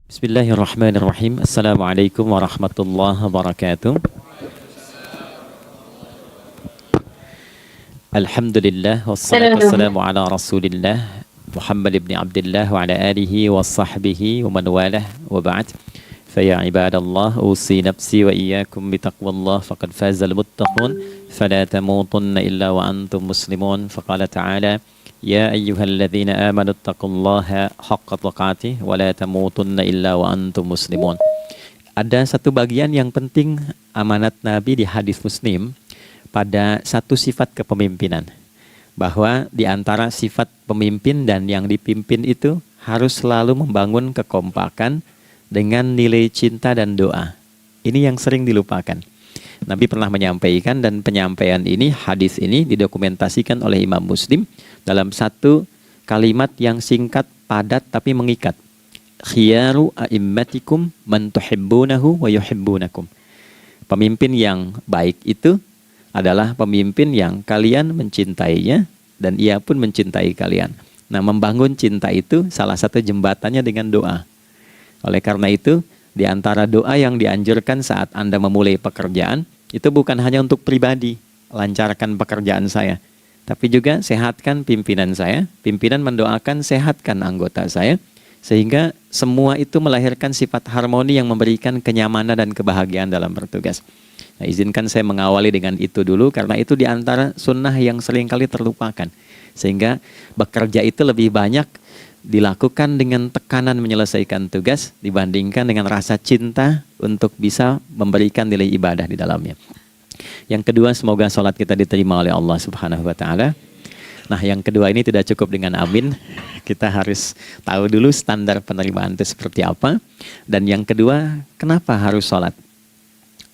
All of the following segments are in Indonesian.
Bismillahirrahmanirrahim. Assalamualaikum warahmatullahi wabarakatuh. Alhamdulillah wassalatu wassalamu ala Rasulillah Muhammad ibn Abdullah wa ala alihi wa sahbihi wa man walah wa ba'd. Faya ibadallah usi nafsi wa iyyakum bitaqwallah faqad fazal muttaqun fala tamutunna illa wa antum muslimun. Faqala ta'ala Ya ayyuhalladzina amanu taqullaha haqqa tuqatih wa la tamutunna illa wa antum muslimun. Ada satu bagian yang penting amanat Nabi di hadis Muslim pada satu sifat kepemimpinan. Bahwa di antara sifat pemimpin dan yang dipimpin itu harus selalu membangun kekompakan dengan nilai cinta dan doa. Ini yang sering dilupakan. Nabi pernah menyampaikan dan penyampaian ini, hadis ini didokumentasikan oleh Imam Muslim dalam satu kalimat yang singkat, padat tapi mengikat. Khiyaru a'immatikum man tuhibbunahu wa yuhibbunakum. Pemimpin yang baik itu adalah pemimpin yang kalian mencintainya dan ia pun mencintai kalian. Nah, membangun cinta itu salah satu jembatannya dengan doa. Oleh karena itu, di antara doa yang dianjurkan saat Anda memulai pekerjaan, itu bukan hanya untuk pribadi, lancarkan pekerjaan saya, tapi juga sehatkan pimpinan saya, pimpinan mendoakan sehatkan anggota saya, sehingga semua itu melahirkan sifat harmoni yang memberikan kenyamanan dan kebahagiaan dalam bertugas. Nah, izinkan saya mengawali dengan itu dulu, karena itu di antara sunnah yang seringkali terlupakan. Sehingga bekerja itu lebih banyak dilakukan dengan tekanan menyelesaikan tugas dibandingkan dengan rasa cinta untuk bisa memberikan nilai ibadah di dalamnya. Yang kedua, semoga sholat kita diterima oleh Allah Subhanahu wa Ta'ala. Nah, yang kedua ini tidak cukup dengan amin. Kita harus tahu dulu standar penerimaan itu seperti apa. Dan yang kedua, kenapa harus sholat?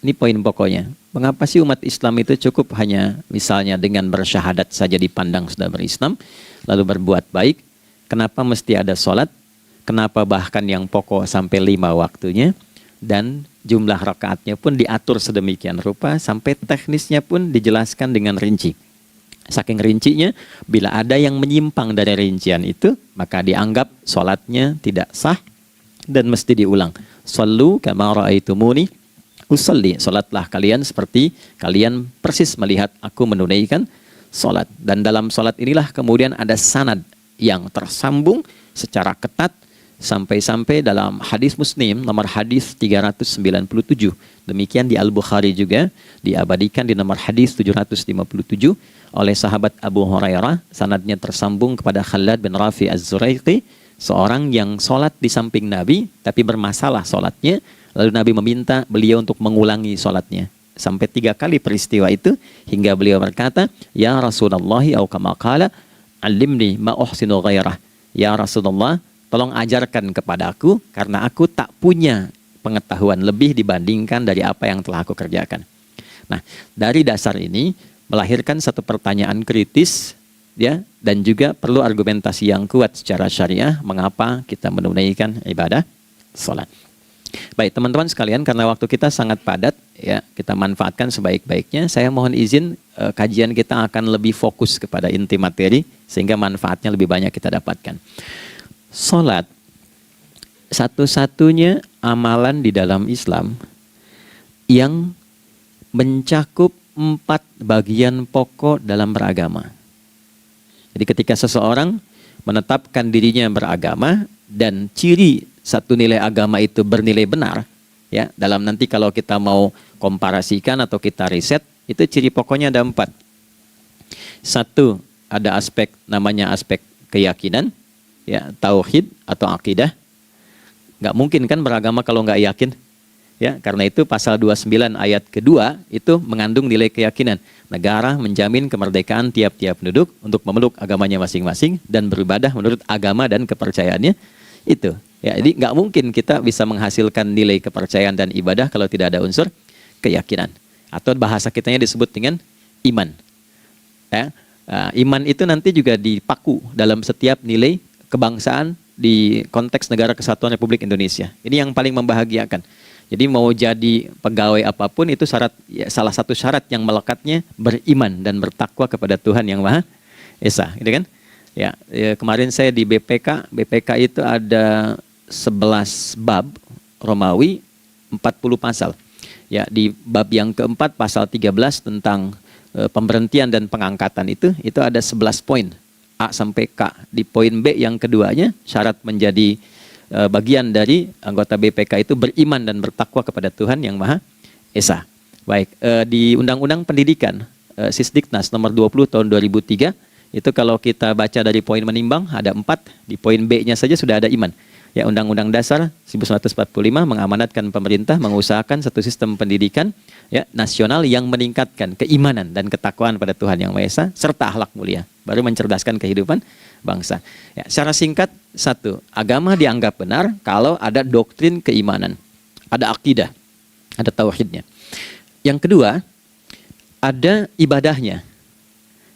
Ini poin pokoknya. Mengapa sih umat Islam itu cukup hanya misalnya dengan bersyahadat saja dipandang sudah berislam, lalu berbuat baik? Kenapa mesti ada sholat? Kenapa bahkan yang pokok sampai 5 waktunya? Dan jumlah rakaatnya pun diatur sedemikian rupa, sampai teknisnya pun dijelaskan dengan rinci. Saking rincinya, bila ada yang menyimpang dari rincian itu, maka dianggap sholatnya tidak sah dan mesti diulang. Shallu kama ra'aitumuni usalli. Sholatlah kalian seperti kalian persis melihat aku menunaikan sholat. Dan dalam sholat inilah kemudian ada sanad yang tersambung secara ketat sampai-sampai dalam hadis Muslim nomor hadis 397. Demikian di Al-Bukhari juga diabadikan di nomor hadis 757 oleh sahabat Abu Hurairah. Sanadnya tersambung kepada Khalad bin Rafi Az-Zuraiqi, seorang yang sholat di samping Nabi tapi bermasalah sholatnya. Lalu Nabi meminta beliau untuk mengulangi sholatnya. Sampai 3 kali peristiwa itu hingga beliau berkata, Ya Rasulullah au kama qala Alimni ma uhsinu ghairah. Ya Rasulullah, tolong ajarkan kepadaku karena aku tak punya pengetahuan lebih dibandingkan dari apa yang telah aku kerjakan. Nah, dari dasar ini melahirkan satu pertanyaan kritis ya, dan juga perlu argumentasi yang kuat secara syariah mengapa kita menunaikan ibadah salat. Baik teman-teman sekalian, karena waktu kita sangat padat ya, kita manfaatkan sebaik-baiknya. Saya mohon izin kajian kita akan lebih fokus kepada inti materi sehingga manfaatnya lebih banyak kita dapatkan. Salat satu-satunya amalan di dalam Islam yang mencakup 4 bagian pokok dalam beragama. Jadi ketika seseorang menetapkan dirinya beragama dan ciri satu nilai agama itu bernilai benar, ya, dalam nanti kalau kita mau komparasikan atau kita riset, itu ciri pokoknya ada 4. Satu, ada aspek namanya aspek keyakinan, ya, tauhid atau akidah. Nggak mungkin kan beragama kalau nggak yakin, ya, karena itu pasal 29 ayat kedua itu mengandung nilai keyakinan. Negara menjamin kemerdekaan tiap-tiap penduduk untuk memeluk agamanya masing-masing dan beribadah menurut agama dan kepercayaannya itu. Ya, jadi nggak mungkin kita bisa menghasilkan nilai kepercayaan dan ibadah kalau tidak ada unsur keyakinan. Atau bahasa kitanya disebut dengan iman. Ya, iman itu nanti juga dipaku dalam setiap nilai kebangsaan di konteks Negara Kesatuan Republik Indonesia. Ini yang paling membahagiakan. Jadi mau jadi pegawai apapun itu syarat, ya, salah satu syarat yang melekatnya beriman dan bertakwa kepada Tuhan Yang Maha Esa, gitu kan? Ya, kemarin saya di BPK itu ada 11 bab Romawi, 40 pasal. Ya, di bab yang keempat pasal 13 tentang pemberhentian dan pengangkatan itu ada 11 poin A sampai K. Di poin B yang keduanya, syarat menjadi bagian dari anggota BPK itu beriman dan bertakwa kepada Tuhan yang Maha Esa. Baik, di Undang-Undang Pendidikan Sisdiknas nomor 20 tahun 2003 itu kalau kita baca dari poin menimbang ada 4, di poin B-nya saja sudah ada iman. Ya, Undang-Undang Dasar 1945 mengamanatkan pemerintah mengusahakan satu sistem pendidikan ya nasional yang meningkatkan keimanan dan ketakwaan pada Tuhan Yang Maha Esa serta akhlak mulia, baru mencerdaskan kehidupan bangsa. Ya, secara singkat, 1, agama dianggap benar kalau ada doktrin keimanan, ada akidah, ada tauhidnya. Yang kedua, ada ibadahnya.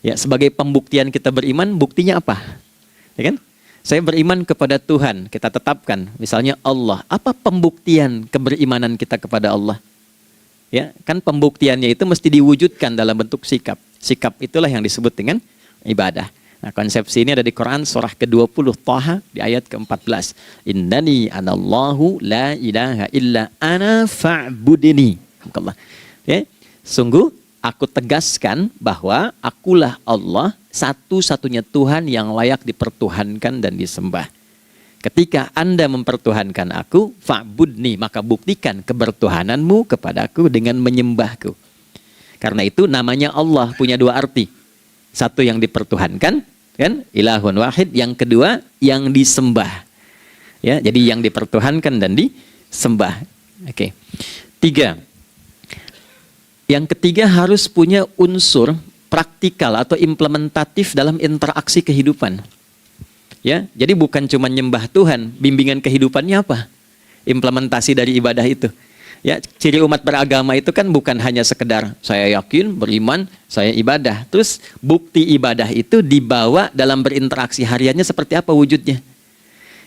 Ya, sebagai pembuktian kita beriman, buktinya apa? Ya kan? Saya beriman kepada Tuhan, kita tetapkan, misalnya Allah. Apa pembuktian keberimanan kita kepada Allah? Ya, kan pembuktiannya itu mesti diwujudkan dalam bentuk sikap. Sikap itulah yang disebut dengan ibadah. Nah, konsepsi ini ada di Quran surah ke-20 Thaha di ayat ke-14. Innani anallahu la ilaha illa ana fa'budini. Ya, sungguh aku tegaskan bahwa akulah Allah, satu-satunya Tuhan yang layak dipertuhankan dan disembah. Ketika Anda mempertuhankan aku, fa'budni, maka buktikan kebertuhananmu kepadaku dengan menyembahku. Karena itu namanya Allah punya 2 arti. Satu yang dipertuhankan, kan? Ilahun wahid. Yang kedua yang disembah. Ya, jadi yang dipertuhankan dan disembah. Oke. 3. Yang ketiga harus punya unsur praktikal atau implementatif dalam interaksi kehidupan. Ya, jadi bukan cuma nyembah Tuhan, bimbingan kehidupannya apa? Implementasi dari ibadah itu. Ya, ciri umat beragama itu kan bukan hanya sekedar saya yakin, beriman, saya ibadah. Terus bukti ibadah itu dibawa dalam berinteraksi hariannya seperti apa wujudnya.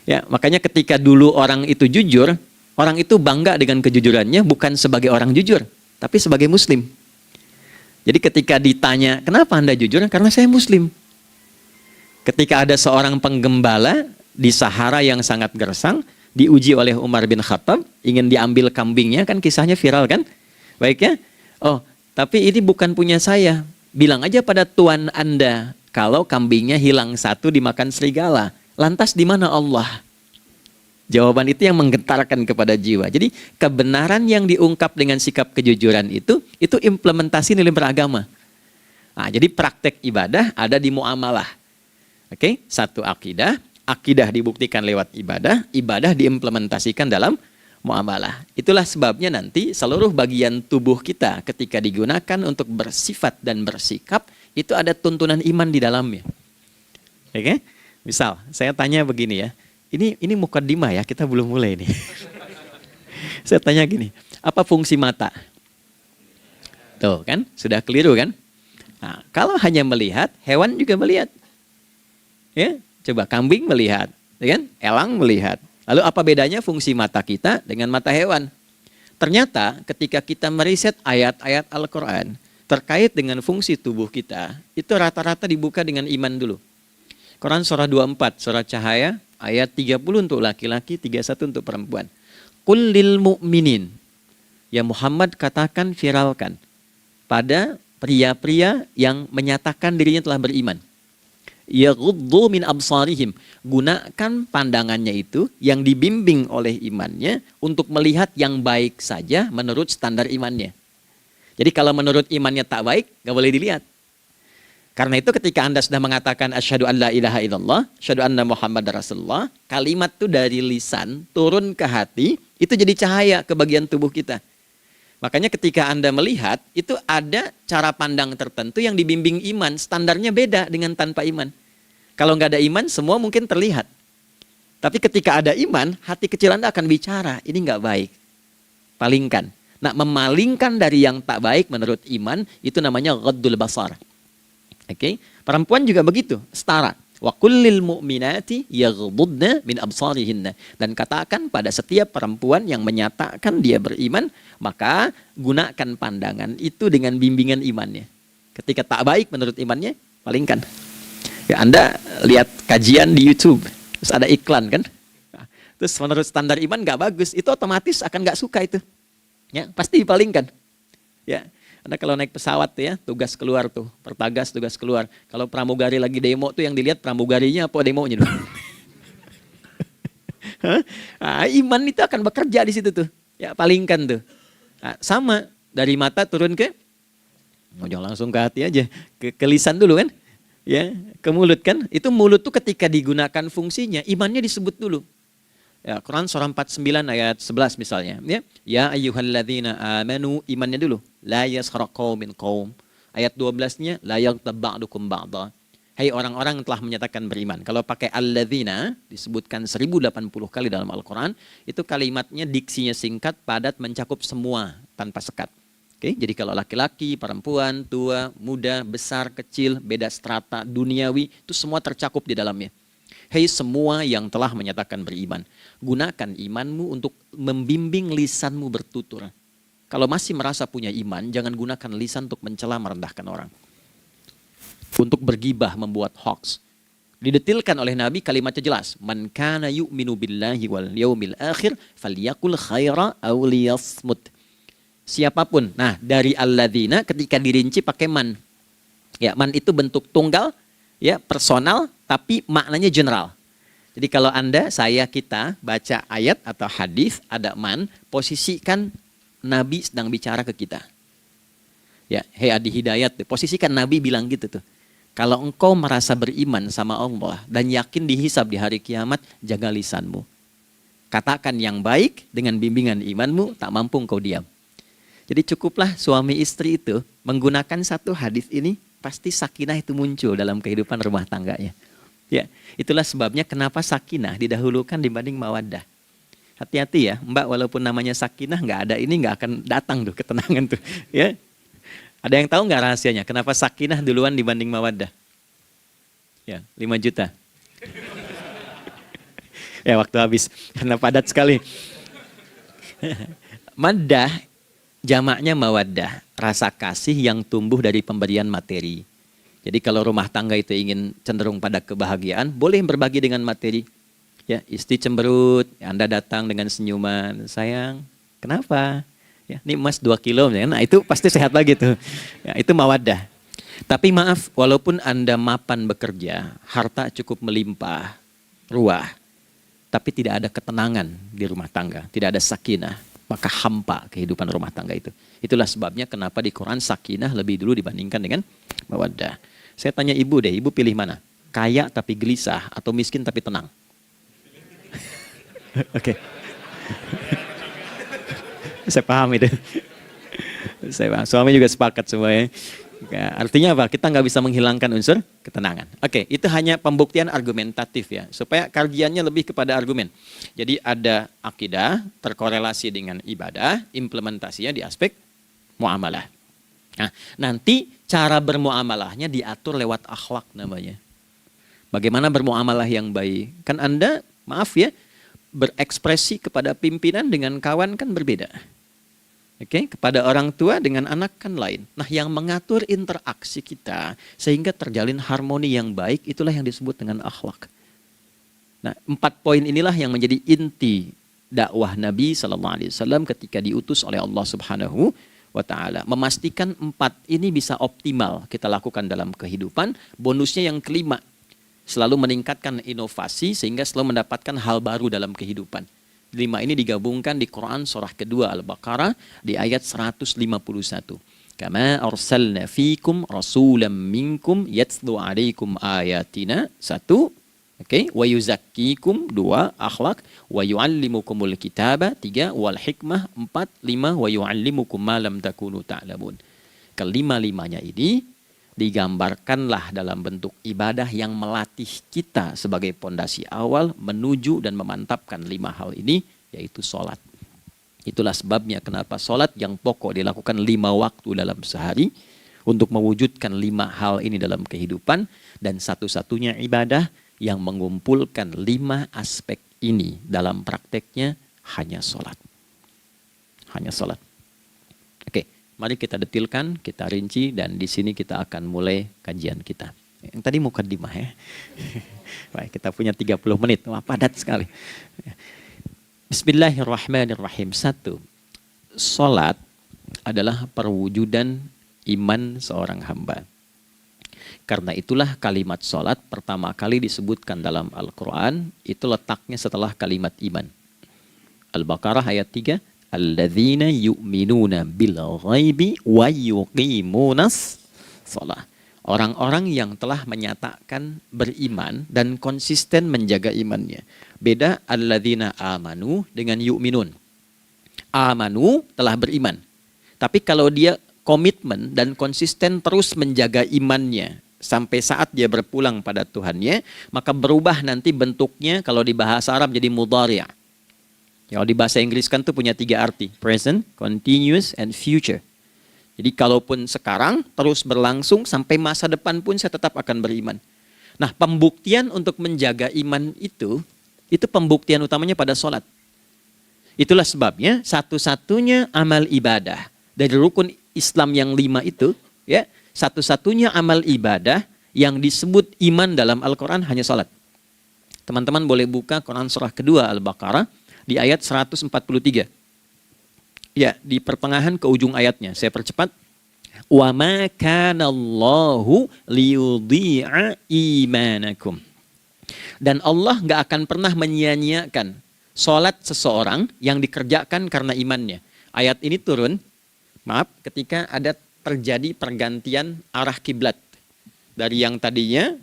Ya, makanya ketika dulu orang itu jujur, orang itu bangga dengan kejujurannya bukan sebagai orang jujur, tapi sebagai muslim. Jadi ketika ditanya, kenapa Anda jujur? Karena saya muslim. Ketika ada seorang penggembala di Sahara yang sangat gersang, diuji oleh Umar bin Khattab, ingin diambil kambingnya, kan kisahnya viral kan? Baik ya? Oh, tapi ini bukan punya saya. Bilang aja pada tuan Anda, kalau kambingnya hilang 1 dimakan serigala. Lantas di mana Allah? Jawaban itu yang menggetarkan kepada jiwa. Jadi kebenaran yang diungkap dengan sikap kejujuran itu implementasi nilai beragama. Nah, jadi praktek ibadah ada di muamalah. Oke, 1 akidah, akidah dibuktikan lewat ibadah, ibadah diimplementasikan dalam muamalah. Itulah sebabnya nanti seluruh bagian tubuh kita ketika digunakan untuk bersifat dan bersikap, itu ada tuntunan iman di dalamnya. Oke? Misal, saya tanya begini ya. Ini mukaddimah ya, kita belum mulai nih. Saya tanya gini, apa fungsi mata? Tuh kan, sudah keliru kan? Nah, kalau hanya melihat, hewan juga melihat. Ya, coba kambing melihat, ya kan? Elang melihat. Lalu apa bedanya fungsi mata kita dengan mata hewan? Ternyata ketika kita meriset ayat-ayat Al-Quran terkait dengan fungsi tubuh kita, itu rata-rata dibuka dengan iman dulu. Quran surah 24, surah Cahaya, ayat 30 untuk laki-laki, 31 untuk perempuan. Qul lil mu'minin. Ya Muhammad, katakan, viralkan pada pria-pria yang menyatakan dirinya telah beriman. Yaghuddu min absarihim. Gunakan pandangannya itu yang dibimbing oleh imannya untuk melihat yang baik saja menurut standar imannya. Jadi kalau menurut imannya tak baik, nggak boleh dilihat. Karena itu ketika Anda sudah mengatakan asyhadu an la ilaha illallah, asyhadu anna Muhammad Rasulullah, kalimat itu dari lisan turun ke hati, itu jadi cahaya ke bagian tubuh kita. Makanya ketika Anda melihat, itu ada cara pandang tertentu yang dibimbing iman, standarnya beda dengan tanpa iman. Kalau nggak ada iman, semua mungkin terlihat. Tapi ketika ada iman, hati kecil Anda akan bicara, ini nggak baik. Palingkan. Nah, memalingkan dari yang tak baik menurut iman, itu namanya ghaddul basar. Oke, perempuan juga begitu, setara. Wa kullil mu'minati yaghdudna min absarihinna. Dan katakan pada setiap perempuan yang menyatakan dia beriman, maka gunakan pandangan itu dengan bimbingan imannya. Ketika tak baik menurut imannya, palingkan. Ya, Anda lihat kajian di YouTube, terus ada iklan kan? terus menurut standar iman nggak bagus, itu otomatis akan nggak suka itu. Ya, pasti dipalingkan. Ya, Anda kalau naik pesawat tuh ya, tugas keluar tuh, pertagas tugas keluar. Kalau pramugari lagi demo tuh yang dilihat pramugarinya apa demonya dulu. Nah, iman itu akan bekerja di situ tuh. Ya, palingkan tuh. Nah, sama dari mata turun ke jangan langsung ke hati aja, ke lisan dulu kan. Ya, ke mulut kan. Itu mulut tuh ketika digunakan fungsinya, imannya disebut dulu. Ya, Quran surah 49 ayat 11 misalnya, ya. Ya ayyuhalladzina amanu, imannya dulu. La yaskhar qaumin qaum. Ayat 12-nya la yaghtab ba'dukum ba'dha. Hai orang-orang yang telah menyatakan beriman. Kalau pakai alladzina disebutkan 1080 kali dalam Al-Qur'an, itu kalimatnya diksinya singkat, padat, mencakup semua tanpa sekat. Oke, jadi kalau laki-laki, perempuan, tua, muda, besar, kecil, beda strata, duniawi, itu semua tercakup di dalamnya. Hei semua yang telah menyatakan beriman, gunakan imanmu untuk membimbing lisanmu bertutur. Kalau masih merasa punya iman, jangan gunakan lisan untuk mencela, merendahkan orang. Untuk bergibah, membuat hoax. Didetilkan oleh Nabi, kalimatnya jelas. Man kana yu'minu billahi wal yaumil akhir, falyakul khaira aw liyasmut. Siapapun. Nah, dari alladzina ketika dirinci pakai man. Ya, man itu bentuk tunggal, ya, personal, tapi maknanya general. Jadi kalau Anda, saya, kita baca ayat atau hadis ada man, posisikan Nabi sedang bicara ke kita. Ya, hei Adi Hidayat, posisikan Nabi bilang gitu tuh. Kalau engkau merasa beriman sama Allah dan yakin dihisab di hari kiamat, jaga lisanmu. Katakan yang baik dengan bimbingan imanmu, tak mampu engkau diam. Jadi cukuplah suami istri itu menggunakan satu hadis ini, pasti sakinah itu muncul dalam kehidupan rumah tangganya. Ya, itulah sebabnya kenapa sakinah didahulukan dibanding mawaddah. Hati-hati ya, Mbak, walaupun namanya sakinah nggak ada ini nggak akan datang tuh ketenangan tuh. Ya, ada yang tahu nggak rahasianya? Kenapa sakinah duluan dibanding mawaddah? Ya, 5 juta. Ya, waktu habis karena padat sekali. Maddah jamaknya mawaddah, rasa kasih yang tumbuh dari pemberian materi. Jadi kalau rumah tangga itu ingin cenderung pada kebahagiaan, boleh berbagi dengan materi. Ya, istri cemberut, Anda datang dengan senyuman, sayang, kenapa? Ya, ini emas 2 kilo, nah itu pasti sehat lagi tuh. Ya, itu mawaddah. Tapi maaf, walaupun Anda mapan bekerja, harta cukup melimpah, ruah, tapi tidak ada ketenangan di rumah tangga, tidak ada sakinah, maka hampa kehidupan rumah tangga itu. Itulah sebabnya kenapa di Quran sakinah lebih dulu dibandingkan dengan mawaddah. Saya tanya ibu deh, ibu pilih mana? Kaya tapi gelisah atau miskin tapi tenang? Oke. Saya paham itu. Saya paham. Suami juga sepakat semuanya. Ya, artinya apa? Kita nggak bisa menghilangkan unsur ketenangan. Oke, itu hanya pembuktian argumentatif ya, supaya kajiannya lebih kepada argumen. Jadi ada akidah terkorelasi dengan ibadah, implementasinya di aspek muamalah. Nah, nanti cara bermuamalahnya diatur lewat akhlak namanya. Bagaimana bermuamalah yang baik? Kan Anda, maaf ya, berekspresi kepada pimpinan dengan kawan kan berbeda. Oke, kepada orang tua dengan anak kan lain. Nah, yang mengatur interaksi kita sehingga terjalin harmoni yang baik, itulah yang disebut dengan akhlak. Nah, 4 poin inilah yang menjadi inti dakwah Nabi SAW ketika diutus oleh Allah Subhanahu wa Ta'ala. Memastikan 4 ini bisa optimal kita lakukan dalam kehidupan. Bonusnya yang kelima, selalu meningkatkan inovasi sehingga selalu mendapatkan hal baru dalam kehidupan. 5 ini digabungkan di Quran surah kedua Al-Baqarah di ayat 151. Kama arsalna fikum rasulam minkum yatslu alaikum ayatina. 1, oke, wa yuzakkikum. 2, akhlak. Wa yuallimukumul kitaba. 3, wal hikmah. 4, 5, wa yuallimukum ma lam takunu ta'lamun. Kelima-limanya ini digambarkanlah dalam bentuk ibadah yang melatih kita sebagai pondasi awal menuju dan memantapkan 5 hal ini, yaitu sholat. Itulah sebabnya kenapa sholat yang pokok dilakukan 5 waktu dalam sehari untuk mewujudkan 5 hal ini dalam kehidupan, dan satu-satunya ibadah yang mengumpulkan 5 aspek ini dalam prakteknya hanya sholat. Hanya sholat. Oke. Mari kita detilkan, kita rinci, dan di sini kita akan mulai kajian kita. Yang tadi mukaddimah ya. Baik, kita punya 30 menit. Wah, padat sekali. Bismillahirrahmanirrahim. Satu, salat adalah perwujudan iman seorang hamba. Karena itulah kalimat salat pertama kali disebutkan dalam Al-Quran, itu letaknya setelah kalimat iman. Al-Baqarah ayat 3, alladzina yu'minuna bil ghaibi wa yuqimunas shalah. Orang-orang yang telah menyatakan beriman dan konsisten menjaga imannya. Beda alladzina amanu dengan yu'minun. Amanu telah beriman. Tapi kalau dia komitmen dan konsisten terus menjaga imannya sampai saat dia berpulang pada Tuhannya, maka berubah nanti bentuknya kalau di bahasa Arab jadi mudhari'. Kalau di bahasa Inggris kan tuh punya 3 arti. Present, continuous, and future. Jadi kalaupun sekarang terus berlangsung sampai masa depan pun saya tetap akan beriman. Nah, pembuktian untuk menjaga iman itu pembuktian utamanya pada sholat. Itulah sebabnya satu-satunya amal ibadah dari rukun Islam yang 5 itu, ya, satu-satunya amal ibadah yang disebut iman dalam Al-Quran hanya sholat. Teman-teman boleh buka Quran surah kedua Al-Baqarah di ayat 143. Ya, di pertengahan ke ujung ayatnya. Saya percepat. Wa ma kana Allahu liyudhi'a imanakum. Dan Allah nggak akan pernah menyia-nyiakan sholat seseorang yang dikerjakan karena imannya. Ayat ini turun, ketika ada terjadi pergantian arah kiblat. Dari yang tadinya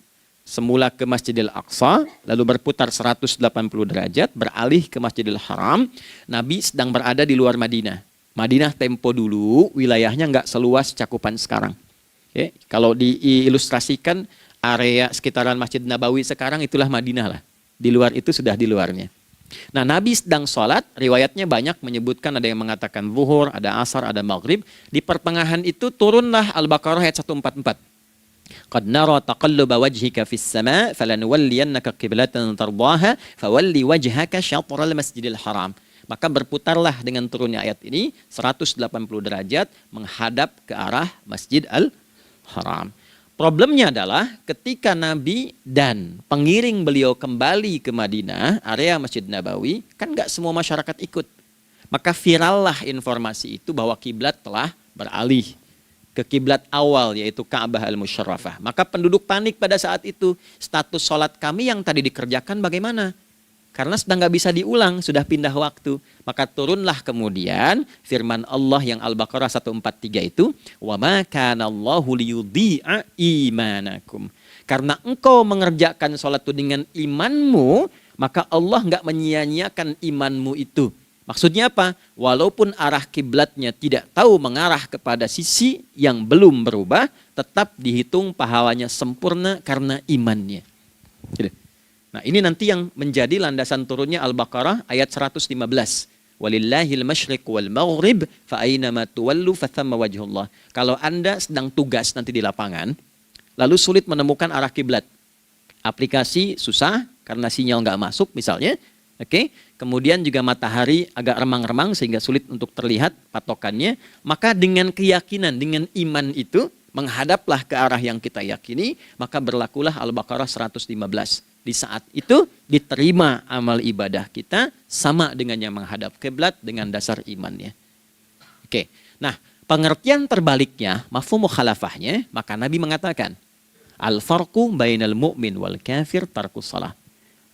semula ke Masjidil Aqsa, lalu berputar 180 derajat, beralih ke Masjidil Haram. Nabi sedang berada di luar Madinah. Madinah tempo dulu, wilayahnya nggak seluas cakupan sekarang. Oke, kalau diilustrasikan, area sekitaran Masjid Nabawi sekarang itulah Madinah lah. Di luar itu sudah di luarnya. Nah, Nabi sedang sholat, riwayatnya banyak menyebutkan, ada yang mengatakan zuhur, ada asar, ada maghrib. Di pertengahan itu turunlah Al-Baqarah ayat 144. Qad nara taqalluba wajhika fis sama' falanuwalliyannaka qiblatan tardaha fawalli wajhaka syatral masjidil haram. Maka berputarlah dengan turunnya ayat ini 180 derajat menghadap ke arah Masjid Al-Haram. Problemnya adalah ketika Nabi dan pengiring beliau kembali ke Madinah, area Masjid Nabawi, kan nggak semua masyarakat ikut. Maka virallah informasi itu bahwa kiblat telah beralih ke kiblat awal, yaitu Ka'bah Al-Musyarrafah. Maka penduduk panik pada saat itu. Status sholat kami yang tadi dikerjakan bagaimana? Karena sedang nggak bisa diulang, sudah pindah waktu. Maka turunlah kemudian firman Allah yang Al-Baqarah 143 itu, wa ma kana Allahu liyudhi'a imanakum. Karena engkau mengerjakan sholat itu dengan imanmu, maka Allah nggak menyia-nyiakan imanmu itu. Maksudnya apa? Walaupun arah kiblatnya tidak tahu mengarah kepada sisi yang belum berubah, tetap dihitung pahalanya sempurna karena imannya. Nah, ini nanti yang menjadi landasan turunnya Al-Baqarah ayat 115. Walillahil masyriq wal maghrib fa aina ma tuwallu fa thamma wajhullah. Kalau Anda sedang tugas nanti di lapangan, lalu sulit menemukan arah kiblat. Aplikasi susah karena sinyal nggak masuk misalnya. Oke, kemudian juga matahari agak remang-remang sehingga sulit untuk terlihat patokannya. Maka dengan keyakinan, dengan iman itu, menghadaplah ke arah yang kita yakini, maka berlakulah Al-Baqarah 115. Di saat itu diterima amal ibadah kita sama dengan yang menghadap kiblat dengan dasar imannya. Oke, nah pengertian terbaliknya, mafhum mukhalafahnya, maka Nabi mengatakan, al-farqu bainal mu'min wal kafir tarkus shalah.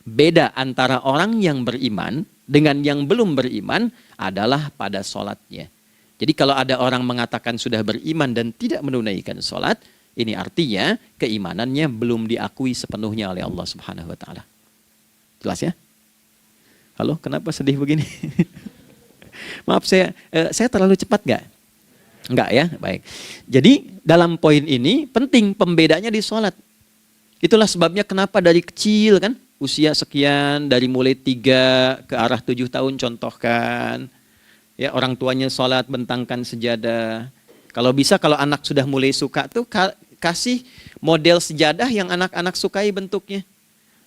Beda antara orang yang beriman dengan yang belum beriman adalah pada sholatnya. Jadi kalau ada orang mengatakan sudah beriman dan tidak menunaikan sholat, ini artinya keimanannya belum diakui sepenuhnya oleh Allah Subhanahu wa Ta'ala. Jelas ya? Halo, kenapa sedih begini? Maaf, saya terlalu cepat nggak? Enggak ya? Baik. Jadi dalam poin ini penting pembedanya di sholat. Itulah sebabnya kenapa dari kecil kan, usia sekian, dari mulai 3 ke arah 7 tahun contohkan. Ya, orang tuanya sholat bentangkan sejadah. Kalau bisa, kalau anak sudah mulai suka tuh kasih model sejadah yang anak-anak sukai bentuknya.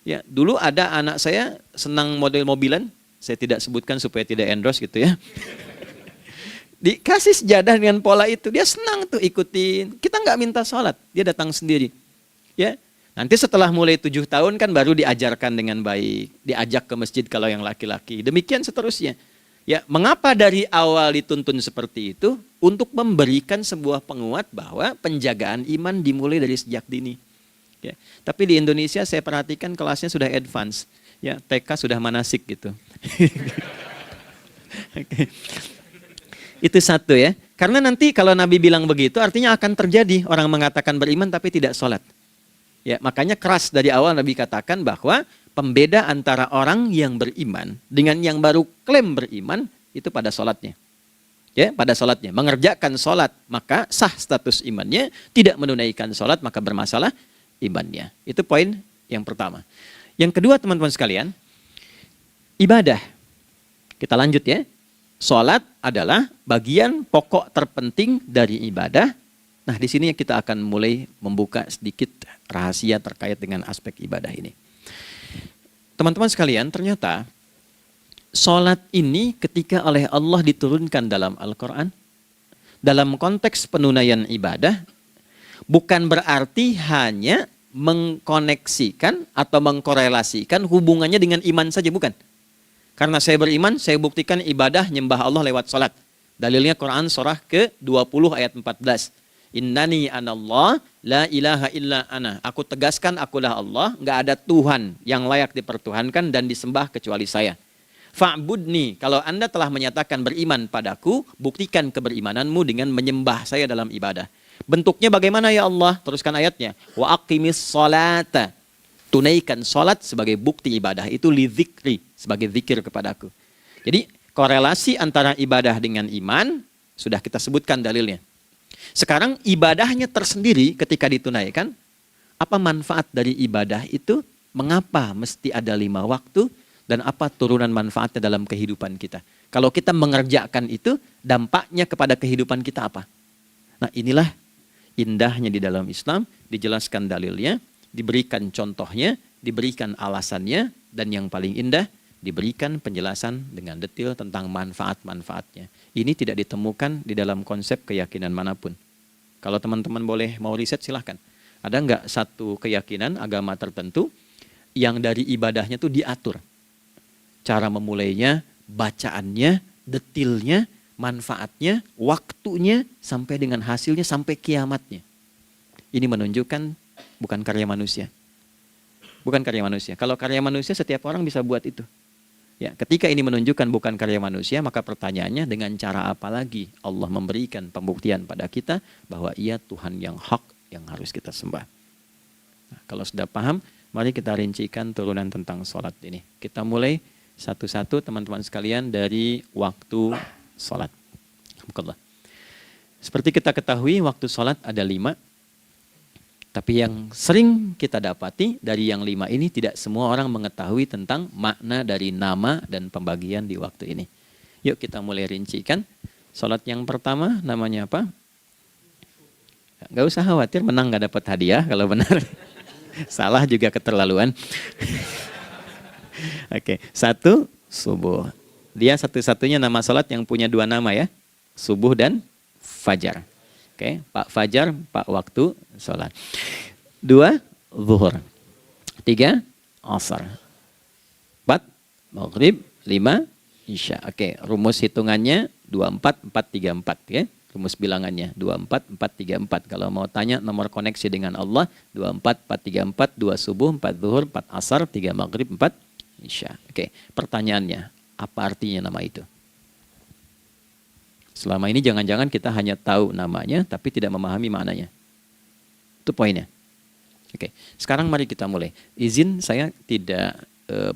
Ya, dulu ada anak saya senang model mobilan, saya tidak sebutkan supaya tidak endorse gitu ya. Dikasih sejadah dengan pola itu, dia senang tuh ikutin. Kita nggak minta sholat, dia datang sendiri. Ya, Nanti setelah mulai 7 tahun kan baru diajarkan dengan baik, diajak ke masjid kalau yang laki-laki. Demikian seterusnya. Ya, mengapa dari awal dituntun seperti itu? Untuk memberikan sebuah penguat bahwa penjagaan iman dimulai dari sejak dini. Ya, tapi di Indonesia saya perhatikan kelasnya sudah advance. Ya, TK sudah manasik gitu. Oke. Itu satu ya. Karena nanti kalau Nabi bilang begitu artinya akan terjadi orang mengatakan beriman tapi tidak sholat. Ya, makanya keras dari awal Nabi katakan bahwa pembeda antara orang yang beriman dengan yang baru klaim beriman itu pada sholatnya. Ya, pada sholatnya. Mengerjakan sholat maka sah status imannya, tidak menunaikan sholat maka bermasalah imannya. Itu poin yang pertama. Yang kedua teman-teman sekalian, ibadah. Kita lanjut ya. Sholat adalah bagian pokok terpenting dari ibadah. Nah, di sini kita akan mulai membuka sedikit rahasia terkait dengan aspek ibadah ini. Teman-teman sekalian, ternyata sholat ini ketika oleh Allah diturunkan dalam Al-Quran, dalam konteks penunaian ibadah, bukan berarti hanya mengkoneksikan atau mengkorelasikan hubungannya dengan iman saja, bukan. Karena saya beriman, saya buktikan ibadah nyembah Allah lewat sholat. Dalilnya Quran surah ke-20 ayat 14. Innani anallah la ilaha illa ana. Aku tegaskan akulah Allah, nggak ada Tuhan yang layak dipertuhankan dan disembah kecuali saya. Fa'budni, kalau Anda telah menyatakan beriman padaku, buktikan keberimananmu dengan menyembah saya dalam ibadah. Bentuknya bagaimana ya Allah? Teruskan ayatnya. Wa aqimis sholata. Tunaikan sholat sebagai bukti ibadah. Itu li dzikri, sebagai zikir kepadaku. Jadi korelasi antara ibadah dengan iman, sudah kita sebutkan dalilnya. Sekarang ibadahnya tersendiri ketika ditunaikan, apa manfaat dari ibadah itu? Mengapa mesti ada 5 waktu? Dan apa turunan manfaatnya dalam kehidupan kita? Kalau kita mengerjakan itu, dampaknya kepada kehidupan kita apa? Nah, inilah indahnya di dalam Islam, dijelaskan dalilnya, diberikan contohnya, diberikan alasannya, dan yang paling indah, diberikan penjelasan dengan detail tentang manfaat-manfaatnya. Ini tidak ditemukan di dalam konsep keyakinan manapun. Kalau teman-teman boleh mau riset silahkan. Ada nggak satu keyakinan agama tertentu yang dari ibadahnya itu diatur? Cara memulainya, bacaannya, detailnya, manfaatnya, waktunya, sampai dengan hasilnya, sampai kiamatnya. Ini menunjukkan bukan karya manusia. Bukan karya manusia. Kalau karya manusia setiap orang bisa buat itu. Ya, ketika ini menunjukkan bukan karya manusia, maka pertanyaannya dengan cara apa lagi Allah memberikan pembuktian pada kita bahwa Ia Tuhan yang hak yang harus kita sembah. Nah, kalau sudah paham, mari kita rincikan turunan tentang sholat ini. Kita mulai satu-satu teman-teman sekalian dari waktu sholat. Seperti kita ketahui waktu sholat ada 5. Tapi yang sering kita dapati dari yang 5 ini tidak semua orang mengetahui tentang makna dari nama dan pembagian di waktu ini. Yuk kita mulai rincikan. Sholat yang pertama namanya apa? Gak usah khawatir, menang gak dapat hadiah kalau benar. Salah juga keterlaluan. Oke, 1 subuh. Dia satu-satunya nama sholat yang punya 2 nama ya. Subuh dan fajar. Oke, Pak Fajar, Pak waktu sholat. 2, zuhur. 3, asar. 4, maghrib. 5, isya. Oke, rumus hitungannya 24, 4, 3, 4. Ya. Rumus bilangannya 24, 4, 3, 4. Kalau mau tanya nomor koneksi dengan Allah, 24, 4, 3, 4, 2 subuh, 4 zuhur, 4 asar, 3 maghrib, 4 isya. Oke, pertanyaannya, apa artinya nama itu? Selama ini jangan-jangan kita hanya tahu namanya, tapi tidak memahami maknanya. Itu poinnya. Oke, sekarang mari kita mulai. Izin saya tidak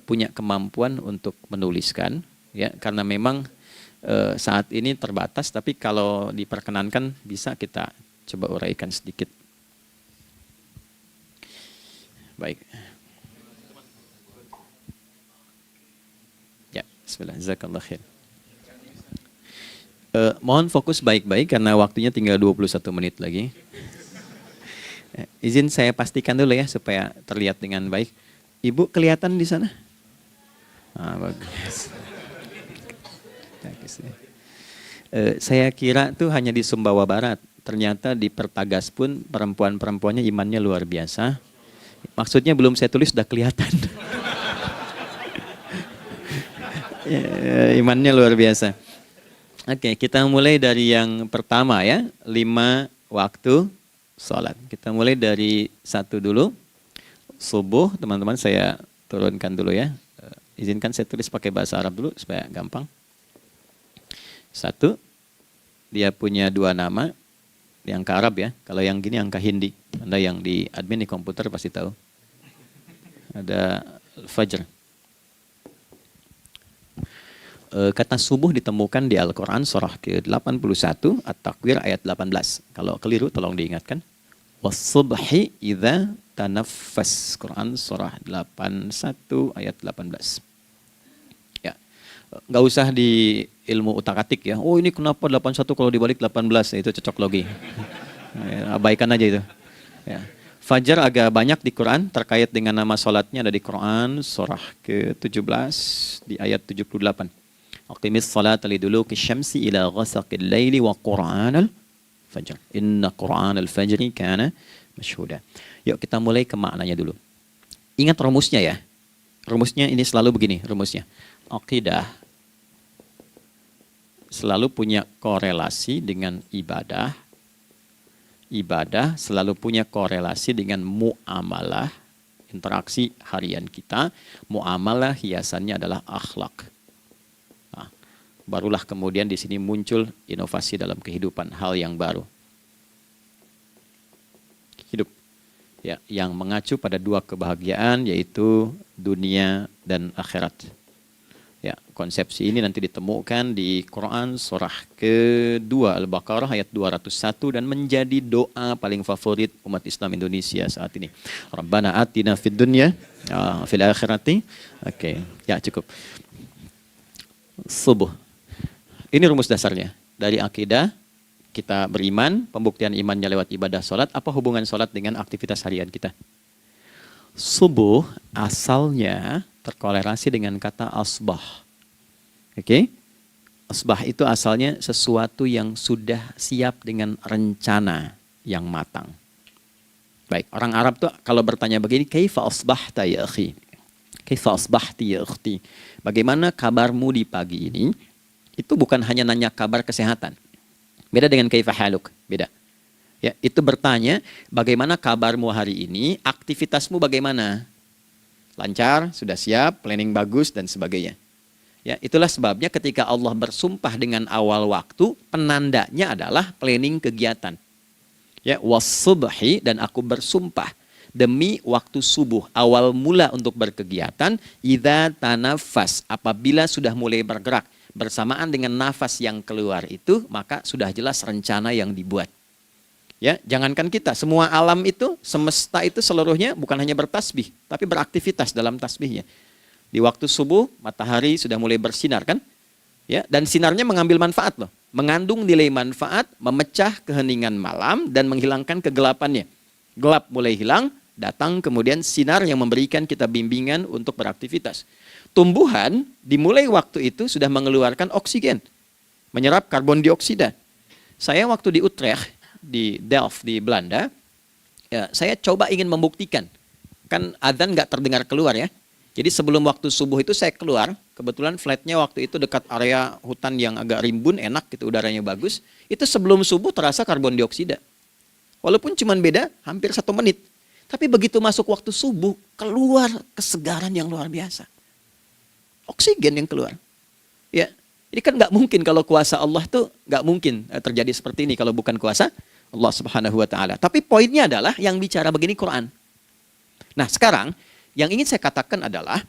punya kemampuan untuk menuliskan, ya, karena memang saat ini terbatas, tapi kalau diperkenankan bisa kita coba uraikan sedikit. Baik. Ya, bismillah, jazakallah khair. Mohon fokus baik-baik karena waktunya tinggal 21 menit lagi. Izin saya pastikan dulu ya supaya terlihat dengan baik. Ibu kelihatan di sana? Bagus. Saya kira tuh hanya di Sumbawa Barat. Ternyata di Pertagas pun perempuan-perempuannya imannya luar biasa. Maksudnya belum saya tulis sudah kelihatan. Ya, imannya luar biasa. Oke, kita mulai dari yang pertama ya, 5 waktu sholat. Kita mulai dari 1 dulu. Subuh, teman-teman saya turunkan dulu ya. Izinkan saya tulis pakai bahasa Arab dulu supaya gampang. 1, dia punya 2 nama. Yang ke Arab ya, kalau yang gini angka Hindi. Anda yang di admin di komputer pasti tahu. Ada Fajr. Kata subuh ditemukan di Al-Quran surah ke-81 At-Takwir ayat 18. Kalau keliru tolong diingatkan. Was-subhi idza tanaffas. Quran surah 81 ayat 18. Ya. Nggak usah di ilmu utak-atik ya. Oh ini kenapa 81 kalau dibalik 18? Itu cocok logi. Ya, abaikan aja itu. Ya. Fajar agak banyak di Quran terkait dengan nama sholatnya ada di Quran surah ke-17 di ayat 78. Aqimis salata liduluki syamsi ila ghasaqil laili wa qur'anal fajr. Inna qur'anal fajri kana masyhuda. Yuk kita mulai ke maknanya dulu. Ingat rumusnya ya. Rumusnya ini selalu begini rumusnya. Aqidah selalu punya korelasi dengan ibadah. Ibadah selalu punya korelasi dengan muamalah, interaksi harian kita. Muamalah hiasannya adalah akhlak. Nah, barulah kemudian di sini muncul inovasi dalam kehidupan, hal yang baru. Hidup ya, yang mengacu pada 2 kebahagiaan yaitu dunia dan akhirat. Ya, konsepsi ini nanti ditemukan di Quran surah ke-2 Al-Baqarah ayat 201 dan menjadi doa paling favorit umat Islam Indonesia saat ini. Rabbana atina fid dunya fil akhirati. Oke, ya cukup. Subuh. Ini rumus dasarnya. Dari akidah kita beriman, pembuktian imannya lewat ibadah sholat. Apa hubungan sholat dengan aktivitas harian kita? Subuh asalnya terkorelasi dengan kata asbah. Oke? Asbah itu asalnya sesuatu yang sudah siap dengan rencana yang matang. Baik, orang Arab tuh kalau bertanya begini, kaifa asbahta ya akhi? Kaifa asbahti ya ukhti? Bagaimana kabarmu di pagi ini? Itu bukan hanya nanya kabar kesehatan. Beda dengan kaifa haluk, beda. Ya, itu bertanya, bagaimana kabarmu hari ini? Aktivitasmu bagaimana? Lancar, sudah siap, planning bagus, dan sebagainya. Ya, itulah sebabnya ketika Allah bersumpah dengan awal waktu, penandanya adalah planning kegiatan. Ya, was-subhi, dan aku bersumpah demi waktu subuh, awal mula untuk berkegiatan, idza tanafas, apabila sudah mulai bergerak, bersamaan dengan nafas yang keluar itu, maka sudah jelas rencana yang dibuat. Ya, jangankan kita, semua alam itu, semesta itu seluruhnya bukan hanya bertasbih, tapi beraktivitas dalam tasbihnya. Di waktu subuh, matahari sudah mulai bersinar kan? Ya, dan sinarnya mengambil manfaat loh. Mengandung nilai manfaat, memecah keheningan malam dan menghilangkan kegelapannya. Gelap mulai hilang, datang kemudian sinar yang memberikan kita bimbingan untuk beraktivitas. Tumbuhan dimulai waktu itu sudah mengeluarkan oksigen, menyerap karbon dioksida. Saya waktu di Utrecht, di Delft di Belanda, ya, saya coba ingin membuktikan. Kan adzan nggak terdengar keluar ya. Jadi sebelum waktu subuh itu saya keluar, kebetulan flatnya waktu itu dekat area hutan yang agak rimbun, enak gitu, udaranya bagus. Itu sebelum subuh terasa karbon dioksida. Walaupun cuma beda hampir 1 menit. Tapi begitu masuk waktu subuh, keluar kesegaran yang luar biasa. Oksigen yang keluar. Ya, ini kan nggak mungkin kalau kuasa Allah tuh nggak mungkin terjadi seperti ini kalau bukan kuasa Allah Subhanahu wa taala. Tapi poinnya adalah yang bicara begini Quran. Nah, sekarang yang ingin saya katakan adalah